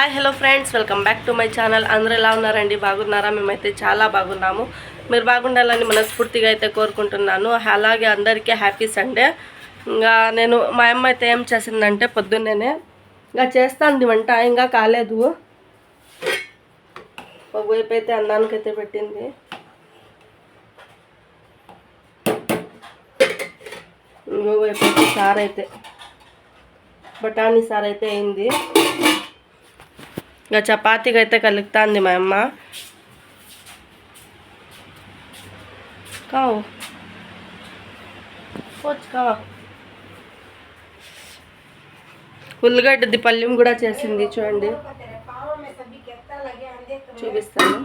Hi hello friends, welcome back to my channel. అందరూ ఎలా ఉన్నారండి? బాగున్నారా? మేమైతే చాలా బాగున్నాము. మీరు బాగుండాలని మనస్ఫూర్తిగా అయితే కోరుకుంటున్నాను. అలాగే అందరికీ హ్యాపీ సండే. ఇంకా మా అమ్మ అయితే ఏం చేసిందంటే పొద్దున్నేనే ఇంకా చేస్తాంది వంట, ఇంకా కాలేదు. ఒకవైపు అయితే అన్నానికైతే పెట్టింది, ఇంకోవైపు అయితే సార్ అయితే బఠానీ సార్ అయితే అయింది. ఇంకా చపాతీకి అయితే కలుగుతుంది మా అమ్మ. కావు కావా ఉల్లిగడ్డది పల్లెం కూడా చేసింది, చూడండి చూపిస్తాను.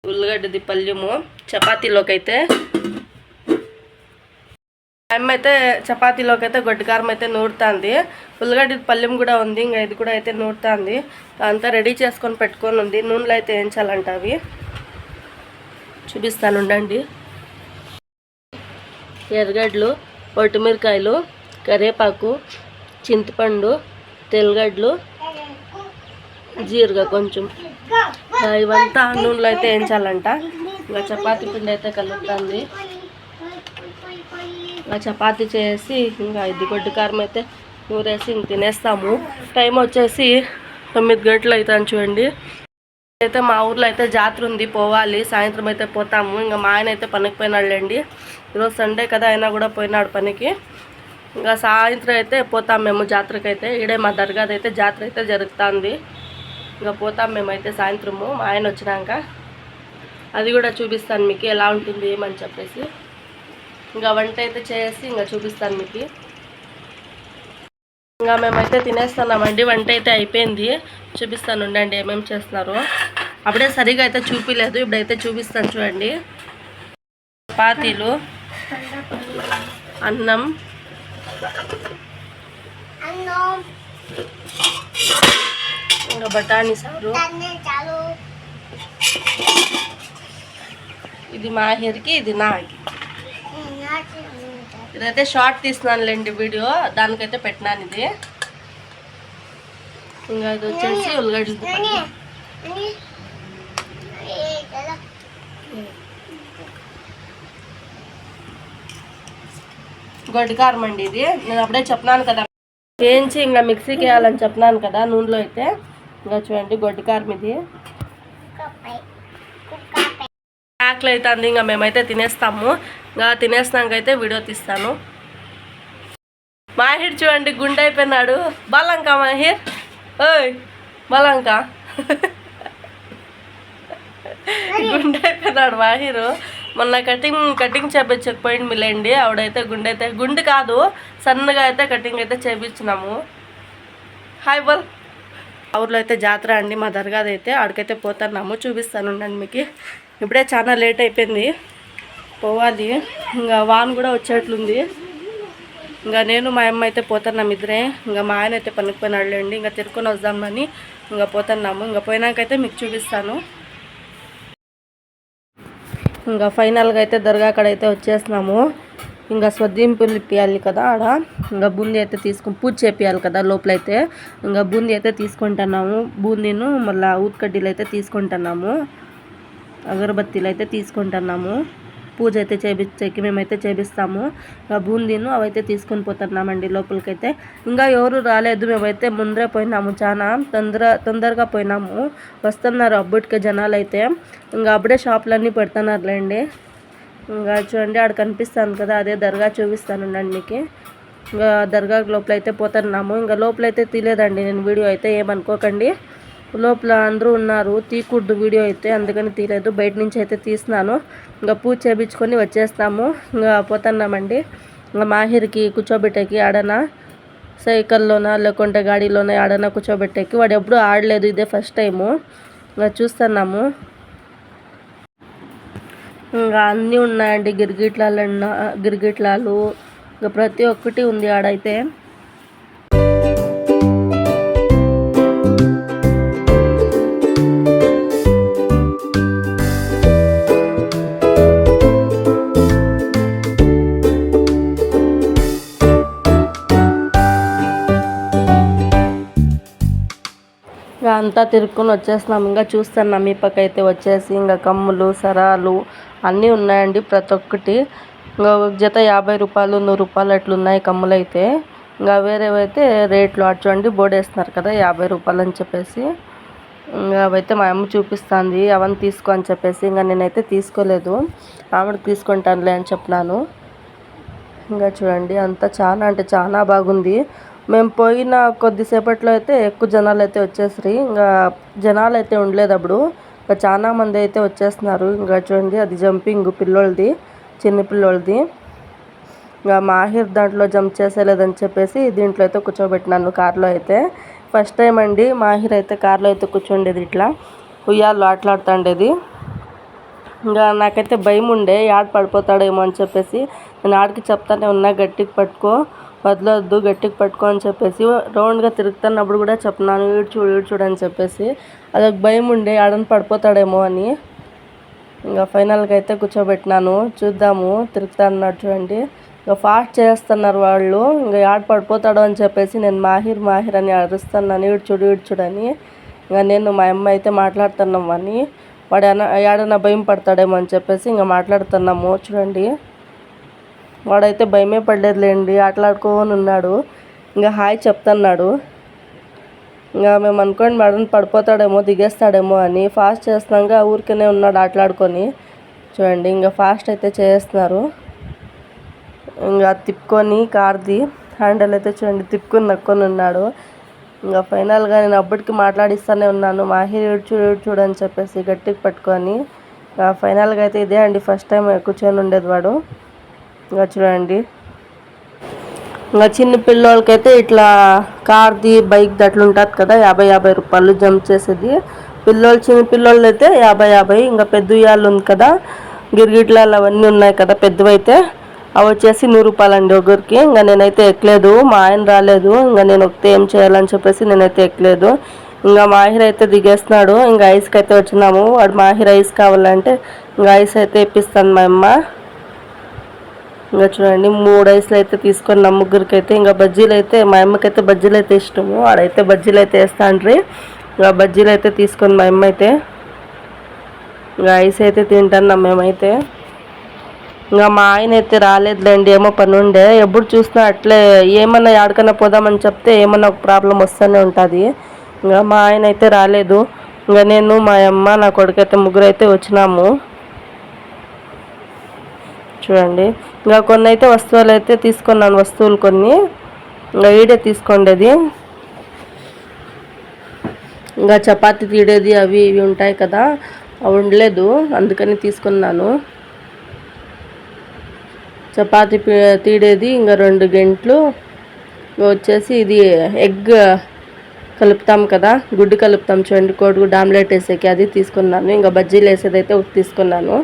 ఉల్లిగడ్డది పల్లెము చపాతీలోకి అయితే అమ్మ అయితే చపాతీలోకి అయితే గొడ్డకారం అయితే నూరుతుంది. ఉల్లిగడ్డ పల్లెం కూడా ఉంది, ఇంకా ఇది కూడా అయితే నూరుతుంది. అంతా రెడీ చేసుకొని పెట్టుకొని ఉంది. నూనెలో అయితే వేయించాలంట, అవి చూపిస్తాను ఉండండి. ఎర్రగడ్డలు, పొట్టిమిరకాయలు, కరివేపాకు, చింతపండు, తెల్లగడ్డలు, జీరగా కొంచెం, ఇవంతా నూనెలో అయితే వేయించాలంట. ఇంకా చపాతీ పిండి అయితే కలుగుతుంది. చపాతీ చేసి ఇంకా ఇది గొడ్డకారం అయితే నూరేసి ఇంక తినేస్తాము. టైం వచ్చేసి 9 గంటలు అవుతాను చూడండి. అయితే మా ఊర్లో అయితే జాతర ఉంది, పోవాలి. సాయంత్రం అయితే పోతాము. ఇంకా మా ఆయన అయితే పనికి పోయినాడులేండి. ఈరోజు సండే కదా, అయినా కూడా పోయినాడు పనికి. ఇంకా సాయంత్రం అయితే పోతాం మేము జాతరకి. అయితే ఈడే మా దర్గాది అయితే జాతర అయితే జరుగుతుంది. ఇంకా పోతాం మేమైతే సాయంత్రము మా ఆయన వచ్చినాక. అది కూడా చూపిస్తాను మీకు ఎలా ఉంటుంది ఏమని చెప్పేసి. ఇంకా వంట అయితే చేసి ఇంకా చూపిస్తాను మీకు. ఇంకా మేమైతే తినేస్తున్నామండి. వంట అయితే అయిపోయింది, చూపిస్తాను ఉండండి ఏమేమి చేస్తున్నారు. అప్పుడే సరిగా అయితే చూపించలేదు, ఇప్పుడైతే చూపిస్తాను చూడండి. చపాతీలు, అన్నం, ఇంకా బఠానీ సారు. ఇది మాహిర్కి, ఇది నాకి. ఇదైతే షార్ట్ తీస్తున్నానులేండి వీడియో, దానికైతే పెట్టినాను ఇది. ఇంకా ఇది వచ్చేసి ఉల్లిగడ్డలు, గొడ్డకారం అండి. ఇది నేను అప్పుడే చెప్పినాను కదా, వేయించి ఇంకా మిక్సీకి వేయాలని చెప్పినాను కదా నూనెలో అయితే. ఇంకా చూడండి గొడ్డకారం ఇది. ఆకలి అవుతుంది, ఇంకా మేమైతే తినేస్తాము. ఇంకా తినేసినాకైతే వీడియో తీస్తాను. మాహిర్ చూడండి గుండె అయిపోయినాడు. బలంక మాహిర్, ఓయ్ బలంక గుండె అయిపోయినాడు మాహిరు. మొన్న కటింగ్ చేపించకపోయింది మిలేండి. ఆవిడైతే గుండె కాదు, సన్నగా అయితే కటింగ్ అయితే చేపించినాము. హాయ్ బల్. ఊర్లో అయితే జాతర అండి మా దర్గాది అయితే, ఆడికైతే పోతున్నాము, చూపిస్తాను ఉండండి మీకు. ఇప్పుడే చాలా లేట్ అయిపోయింది, పోవాలి. ఇంకా వాన్ కూడా వచ్చేట్లుంది. ఇంకా నేను మా అమ్మ అయితే పోతున్నాం ఇద్దరే. ఇంకా మా ఆయన అయితే పనికి పోయినాడులేండి. ఇంకా తిరుక్కొని వద్దామని ఇంకా పోతున్నాము. ఇంకా పోయినాకైతే మీకు చూపిస్తాను. ఇంకా ఫైనల్గా అయితే దర్గా అక్కడ అయితే వచ్చేసినాము. ఇంకా స్వద్దింపులు ఇప్పియాలి కదా ఆడ. ఇంకా బూందీ అయితే పూజ చేపియాలి కదా లోపలైతే. ఇంకా బూందీ అయితే తీసుకుంటున్నాము. బూందీను మళ్ళీ ఊత్కడ్డీలు అయితే తీసుకుంటున్నాము. అగరబత్తీలు అయితే తీసుకుంటున్నాము. పూజ అయితే చేపించేకి మేమైతే చేపిస్తాము. ఇంకా బూందీను అవైతే తీసుకొని పోతున్నామండి లోపలికైతే. ఇంకా ఎవరు రాలేదు, మేమైతే ముందరే పోయినాము. చాలా తొందరగా పోయినాము. వస్తున్నారు అబ్బుటికే జనాలు అయితే. ఇంకా అప్పుడే షాపులన్నీ పెడుతున్నారులేండి. ఇంకా చూడండి ఆడ కనిపిస్తాను కదా, అదే దర్గా చూపిస్తాను అండి మీకు. ఇంకా దర్గా లోపలైతే పోతున్నాము. ఇంకా లోపలైతే తీయలేదండి నేను వీడియో అయితే, ఏమనుకోకండి. లోపల అందరూ ఉన్నారు, తీయకూడదు వీడియో అయితే, అందుకని తీయలేదు. బయట నుంచి అయితే తీసినాను. ఇంకా పూజ చేయించుకొని వచ్చేస్తాము. ఇంకా పోతున్నామండి. ఇంకా మాహిర్కి కూర్చోబెట్టేకి ఆడనా సైకిల్లోనా లేకుంటే గాడిలోనే ఆడనా కూర్చోబెట్టేకి. వాడు ఎప్పుడూ ఆడలేదు, ఇదే ఫస్ట్ టైము. ఇంకా చూస్తున్నాము. ఇంకా అన్నీ ఉన్నాయండి, గిరిగిట్లాలు ఇంకా ప్రతి ఒక్కటి ఉంది ఆడైతే. ఇంకా అంతా తిరుక్కొని వచ్చేస్తున్నాం. ఇంకా చూస్తున్నాం ఈ పక్క అయితే వచ్చేసి ఇంకా కమ్ములు సరాలు అన్నీ ఉన్నాయండి ప్రతి ఒక్కటి. ఇంకా ఒక జత 50 రూపాయలు 100 రూపాయలు అట్లున్నాయి కమ్ములు అయితే. ఇంకా వేరేవైతే రేట్లు అటు చూడండి బోర్డు వేస్తున్నారు కదా 50 రూపాయలు అని చెప్పేసి. ఇంకా అవైతే మా అమ్మ చూపిస్తుంది అవన్నీ తీసుకో అని చెప్పేసి. ఇంకా నేనైతే తీసుకోలేదు, ఆవిడకి తీసుకుంటానులే అని చెప్పినాను. ఇంకా చూడండి అంతా చాలా అంటే చాలా బాగుంది. మేము పోయిన కొద్దిసేపట్లో అయితే ఎక్కువ జనాలు అయితే వచ్చేసరి. ఇంకా జనాలు అయితే ఉండలేదు అప్పుడు. ఇంకా చాలా మంది అయితే వచ్చేస్తున్నారు. ఇంకా చూడండి అది జంపింగ్ పిల్లోళ్ళది, చిన్న పిల్లోళ్ళది. ఇంకా మాహిర్ దాంట్లో జంప్ చేసేలేదని చెప్పేసి దీంట్లో అయితే కూర్చోబెట్టినాను కార్లో అయితే. ఫస్ట్ టైం అండి మాహిర్ అయితే కార్లో అయితే కూర్చోండేది, ఇట్లా ఉయ్యాల్లో ఆటలాడుతుండేది. ఇంకా నాకైతే భయం ఉండే ఆడ పడిపోతాడేమో అని చెప్పేసి నేను ఆడికి చెప్తానే ఉన్నా గట్టికి పట్టుకో, వదలొద్దు, గట్టికి పట్టుకో అని చెప్పేసి. రౌండ్గా తిరుగుతున్నప్పుడు కూడా చెప్తున్నాను ఈడు చూడు అని చెప్పేసి. అదొక భయం ఉండే ఆడని పడిపోతాడేమో అని. ఇంకా ఫైనల్గా అయితే కూర్చోబెట్టినాను. చూద్దాము తిరుగుతా అన్నాడు చూడండి. ఇంకా ఫాస్ట్ చేస్తున్నారు వాళ్ళు. ఇంకా ఆడ పడిపోతాడు అని చెప్పేసి నేను మాహిర్ అని అరుస్తున్నాను, ఈడు చూడని. ఇంకా నేను మా అమ్మ అయితే మాట్లాడుతున్నాం అని, వాడు ఏడన్నా భయం పడతాడేమో అని చెప్పేసి ఇంకా మాట్లాడుతున్నాము. చూడండి వాడైతే భయమే పడలేదులేండి, ఆటలాడుకొని ఉన్నాడు. ఇంకా హాయ్ చెప్తున్నాడు. ఇంకా మేము అనుకోండి మేడం పడిపోతాడేమో దిగేస్తాడేమో అని ఫాస్ట్ చేస్తున్నాక ఊరికనే ఉన్నాడు ఆటలాడుకొని. చూడండి ఇంకా ఫాస్ట్ అయితే చేస్తున్నారు. ఇంకా తిప్పుకొని కార్ది హ్యాండిల్ అయితే చూడండి తిప్పుకొని నక్కొని ఉన్నాడు. ఇంకా ఫైనల్గా నేను అప్పటికి మాట్లాడిస్తూనే ఉన్నాను మాహిర్ చూడని చెప్పేసి గట్టికి పట్టుకొని. ఫైనల్గా అయితే ఇదే అండి ఫస్ట్ టైం కూర్చొని ఉండేది వాడు. ఇంకా చూడండి ఇంకా చిన్న పిల్లోళ్ళకైతే ఇట్లా కార్ది బైక్ది అట్లా ఉంటుంది కదా 50 రూపాయలు జంప్ చేసేది. చిన్న పిల్లోళ్ళు అయితే 50. ఇంకా పెద్ద ఉయ్యాలు ఉంది కదా గిరిగిట్లాలు అవన్నీ ఉన్నాయి కదా పెద్దవైతే, అవి వచ్చేసి 100 రూపాయలు అండి ఒకరికి. ఇంకా నేనైతే ఎక్కలేదు, మా ఆయన రాలేదు. ఇంకా నేను ఒకతే ఏం చేయాలని చెప్పేసి నేనైతే ఎక్కలేదు. ఇంకా మాహిర్ అయితే దిగేస్తున్నాడు. ఇంకా ఐస్కి అయితే వచ్చినాము. వాడు మాహిర్ ఐస్ కావాలంటే ఇంకా ఐస్ అయితే ఇప్పిస్తాను మా అమ్మ. ఇంకా చూడండి 3 ఐస్లు అయితే తీసుకున్నాం ముగ్గురికి అయితే. ఇంకా బజ్జీలు అయితే మా అమ్మకైతే బజ్జీలు అయితే ఇష్టము, వాడైతే బజ్జీలు అయితే వేస్తాండ్రి. ఇంకా బజ్జీలు అయితే తీసుకొని మా అమ్మ అయితే ఇంకా ఐస్ అయితే తింటున్నాం మేమైతే. ఇంకా మా ఆయన అయితే రాలేదులేండి, ఏమో పని ఉండే. ఎప్పుడు చూసినా అట్లే ఏమన్నా ఎక్కడికన్నా పోదామని చెప్తే ఏమన్నా ఒక ప్రాబ్లం వస్తూనే ఉంటుంది. ఇంకా మా ఆయన అయితే రాలేదు. ఇంకా నేను మా అమ్మ నా కొడుకైతే ముగ్గురు అయితే వచ్చినాము. చూడండి ఇంకా కొన్ని అయితే వస్తువులు అయితే తీసుకున్నాను, వస్తువులు కొన్ని ఇంకా ఈడే తీసుకోండేది. ఇంకా చపాతి తీడేది అవి ఇవి ఉంటాయి కదా, అవి ఉండలేదు అందుకని తీసుకున్నాను. చపాతి తీడేది ఇంకా 2 గంటలు వచ్చేసి ఇది ఎగ్ కలుపుతాం కదా, గుడ్డు కలుపుతాం చూడండి, కోడిగుడ్డు ఆమ్లెట్ వేసేకి అది తీసుకున్నాను. ఇంకా బజ్జీలు వేసేది అయితే ఒకటి తీసుకున్నాను.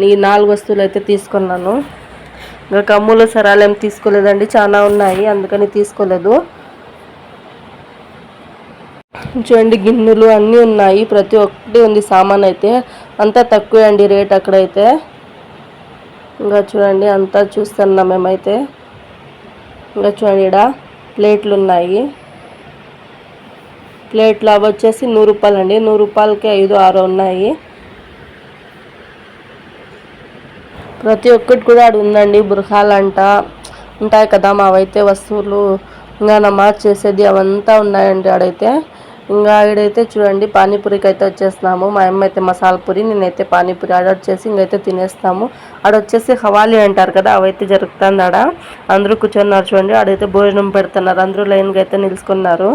ఈ 4 వస్తువులు అయితే తీసుకున్నాను. ఇంకా కమ్ములు సరాలు ఏం తీసుకోలేదండి, చాలా ఉన్నాయి అందుకని తీసుకోలేదు. చూడండి గిన్నెలు అన్నీ ఉన్నాయి, ప్రతి ఒక్కటి ఉంది సామాన్ అయితే. అంతా తక్కువే అండి రేట్ అక్కడైతే. ఇంకా చూడండి అంతా చూస్తున్నాం మేమైతే. ఇంకా చూడండి ఇక్కడ ప్లేట్లు ఉన్నాయి. ప్లేట్లు అవి వచ్చేసి 100 రూపాయలు అండి, 100 రూపాయలకి 5, 6 ఉన్నాయి. ప్రతి ఒక్కటి కూడా ఆడ ఉందండి. బుర్ఖాలంట ఉంటాయి కదా మావైతే వస్తువులు, ఇంకా నమాజ్ చేసేది అవంతా ఉన్నాయండి ఆడైతే. ఇంకా ఆడైతే చూడండి పానీపూరికి అయితే వచ్చేస్తున్నాము. మా అమ్మ అయితే మసాలా పూరి, నేనైతే పానీపూరి ఆర్డర్ చేసి ఇంకైతే తినేస్తాము. ఆడొచ్చేసి హవాలీ అంటారు కదా, అవైతే జరుగుతుంది ఆడ. అందరూ కూర్చున్నారు చూడండి, ఆడైతే భోజనం పెడుతున్నారు, అందరూ లైన్గా అయితే నిలుచుకున్నారు.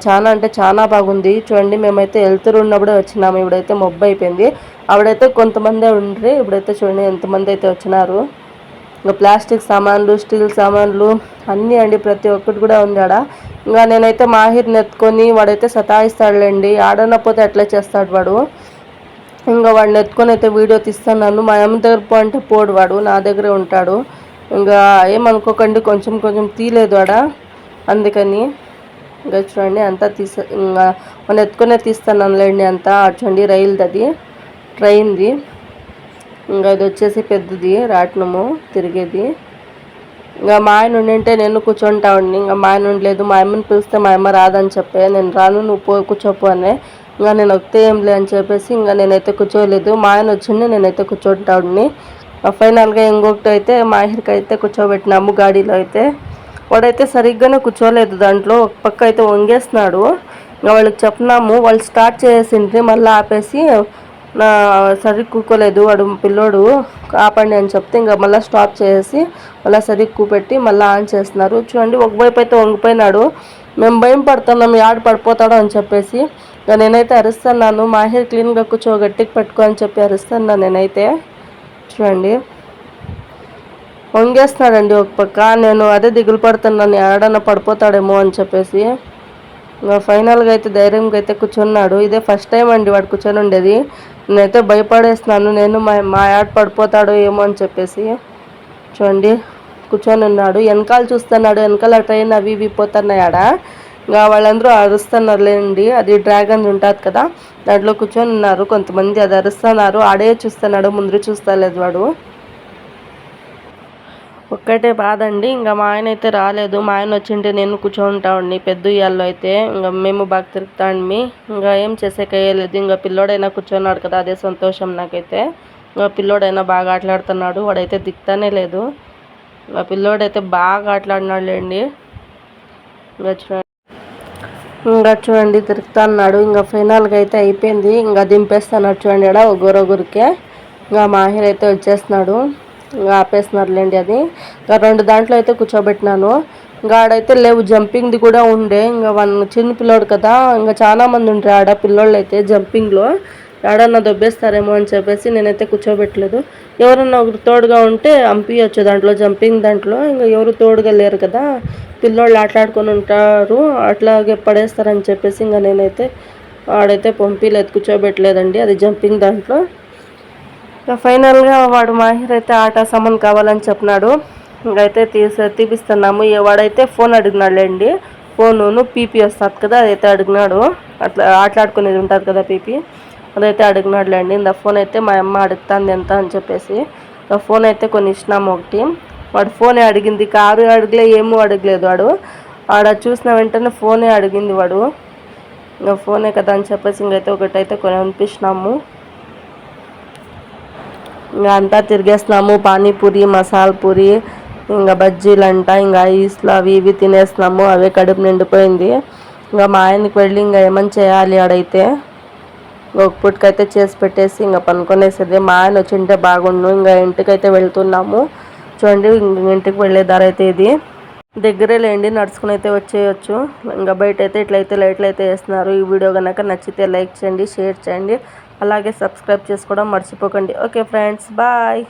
చాలా అంటే చాలా బాగుంది. చూడండి మేమైతే వెళ్తున్నప్పుడే వచ్చినాము, ఇప్పుడైతే మబ్బు అయిపోయింది. ఆవిడైతే కొంతమందే ఉండ్రి, ఇప్పుడైతే చూడండి ఎంతమంది అయితే వచ్చినారు. ఇంకా ప్లాస్టిక్ సామాన్లు, స్టీల్ సామాన్లు అన్నీ అండి, ప్రతి ఒక్కటి కూడా ఉంది ఆడ. ఇంకా నేనైతే మాహిర్ని ఎత్తుకొని, వాడైతే సతాయిస్తాడులేండి, ఆడనపోతే ఎట్లా చేస్తాడు వాడు. ఇంకా వాడిని ఎత్తుకొని అయితే వీడియో తీస్తున్నాను. మా అమ్మ దగ్గర పో అంటే పోడు, వాడు నా దగ్గరే ఉంటాడు. ఇంకా ఏమనుకోకండి, కొంచెం కొంచెం తీయలేదు ఆడ అందుకని. ఇంకా చూడండి అంతా ఇంకా మనం ఎత్తుకునే తీస్తున్నానులేండి అంతా. చూడండి రైలుది, అది ట్రైన్ది. ఇంకా ఇది వచ్చేసి పెద్దది రాట్నము తిరిగేది. ఇంకా మా ఆయన ఉండింటే నేను కూర్చుంటా ఉండి, ఇంకా మా ఆయన ఉండలేదు. మా అమ్మని పిలిస్తే మా అమ్మ రాదని చెప్పే, నేను రాను నువ్వు కూర్చోపో అని. ఇంకా నేను వస్తే ఏం లే అని చెప్పేసి ఇంకా నేనైతే కూర్చోలేదు. మా ఆయన వచ్చిండి నేనైతే కూర్చుంటా ఉండి. ఫైనల్గా ఇంకొకటి అయితే మాహిర్కి అయితే కూర్చోబెట్టినాము గాడీలో అయితే. వాడైతే సరిగ్గానే కూర్చోలేదు దాంట్లో, ఒక పక్క అయితే వంగేస్తున్నాడు. ఇంకా వాళ్ళకి చెప్పినాము, వాళ్ళు స్టార్ట్ చేసిండ్రి మళ్ళీ ఆపేసి నా సరిగ్గా కూకోలేదు వాడు పిల్లోడు, ఆపండి అని చెప్తే ఇంకా మళ్ళీ స్టాప్ చేసి మళ్ళీ సరిగ్గా కూపెట్టి మళ్ళీ ఆన్ చేస్తున్నారు. చూడండి ఒకవైపు అయితే వంగిపోయినాడు. మేము భయం పడుతున్నాం యాడ పడిపోతాడో అని చెప్పేసి. ఇంకా నేనైతే అరుస్తున్నాను, మాహిర్ క్లీన్గా కూర్చో గట్టికి పెట్టుకో అని చెప్పి అరుస్తున్నాను నేనైతే. చూడండి వంగేస్తున్నాడండి ఒక పక్క. నేను అదే దిగులు పడుతున్నాను ఏడన్నా పడిపోతాడేమో అని చెప్పేసి. ఇంకా ఫైనల్గా అయితే ధైర్యంగా అయితే కూర్చున్నాడు. ఇదే ఫస్ట్ టైం అండి వాడు కూర్చొని ఉండేది. నేనైతే భయపడేస్తున్నాను, నేను మా యాడ్ పడిపోతాడో ఏమో అని చెప్పేసి. చూడండి కూర్చొని ఉన్నాడు, వెనకాల చూస్తున్నాడు, వెనకాల ట్రైన్ అవి ఇవి పోతున్నాయాడ. ఇంకా వాళ్ళందరూ అరుస్తున్నారులేండి, అది డ్రాగన్ ఉంటుంది కదా దాంట్లో కూర్చొని ఉన్నారు కొంతమంది, అది అరుస్తున్నారు. ఆడే చూస్తున్నాడు, ముందు చూస్తలేదు వాడు. ఒక్కటే బాధ అండి, ఇంకా మా ఆయన అయితే రాలేదు. మా ఆయన వచ్చింటే నేను కూర్చోంటా ఉండి పెద్ద ఉయ్యాల్లో అయితే. ఇంకా మేము బాగా తిరుగుతాండి, ఇంకా ఏం చేసేకయ్యలేదు. ఇంకా పిల్లోడైనా కూర్చున్నాడు కదా అదే సంతోషం నాకైతే. ఇంకా పిల్లోడైనా బాగా ఆటలాడుతున్నాడు, వాడైతే దిక్తానే లేదు. ఇంకా పిల్లోడైతే బాగా ఆటలాడినాడులేండి. ఇంకా చూడండి తిరుగుతా అన్నాడు. ఇంకా ఫైనల్గా అయితే అయిపోయింది, ఇంకా దింపేస్తున్నాడు చూడండి ఆడ ఒకరొకరికే. ఇంకా మాహిర్ అయితే వచ్చేస్తున్నాడు, ఇంకా ఆపేస్తున్నారులేండి అది. ఇంకా 2 దాంట్లో అయితే కూర్చోబెట్టినాను. ఇంకా ఆడైతే లేవు, జంపింగ్ది కూడా ఉండే. ఇంకా చిన్న పిల్లోడు కదా, ఇంకా చాలా మంది ఉంటారు ఆడ పిల్లోళ్ళు అయితే జంపింగ్లో. ఆడన్నా దొబ్బేస్తారేమో అని చెప్పేసి నేనైతే కూర్చోబెట్టలేదు. ఎవరన్నా ఒకరు తోడుగా ఉంటే అంపియచ్చు దాంట్లో, జంపింగ్ దాంట్లో. ఇంకా ఎవరు తోడుగా లేరు కదా, పిల్లోళ్ళు ఆటలాడుకొని ఉంటారు, అట్లాగే పడేస్తారని చెప్పేసి ఇంకా నేనైతే ఆడైతే పంపిలేదు, కూర్చోబెట్టలేదండి అది జంపింగ్ దాంట్లో. ఫైనల్గా వాడు మాహిర్ అయితే ఆట సామాన్ కావాలని చెప్పినాడు. ఇంకైతే తీపిస్తున్నాము. వాడైతే ఫోన్ అడిగినాడులేండి, ఫోను పీపీ వస్తుంది కదా అదైతే అడిగినాడు. అట్లా ఆటలాడుకునేది ఉంటుంది కదా పీపీ, అదైతే అడిగినాడులేండి. ఇంత ఫోన్ అయితే మా అమ్మ అడుగుతుంది ఎంత అని చెప్పేసి ఫోన్ అయితే కొన్ని ఇచ్చినాము ఒకటి. వాడు ఫోనే అడిగింది, కారు అడగలే ఏమో అడగలేదు వాడు. ఆడ చూసిన వెంటనే ఫోనే అడిగింది వాడు. ఇంకా ఫోనే కదా అని చెప్పేసి ఇంకైతే ఒకటైతే కొని అనిపించినాము. ఇంకా అంతా తిరిగేస్తున్నాము, పానీపూరి మసాలా పూరి ఇంకా బజ్జీలు అంట, ఇంకా ఐస్లు అవి ఇవి తినేస్తున్నాము. అవే కడుపు నిండిపోయింది. ఇంకా మా ఆయనకి వెళ్ళి ఇంకా ఏమని చేయాలి ఆడైతే ఒక పూటకైతే చేసి పెట్టేసి ఇంకా పనుకొనేసేది. మా ఆయన వచ్చింటే బాగుండు. ఇంకా ఇంటికైతే వెళ్తున్నాము. చూడండి ఇంటికి వెళ్ళే దారి అయితే ఇది దగ్గరే లేండి, నడుచుకుని అయితే వచ్చేయచ్చు. ఇంకా బయట అయితే ఇట్లయితే లైట్లు అయితే వేస్తున్నారు. ఈ వీడియో కనుక నచ్చితే లైక్ చేయండి, షేర్ చేయండి, అలాగే సబ్స్క్రైబ్ చేసుకోవడం మర్చిపోకండి. Okay friends, bye.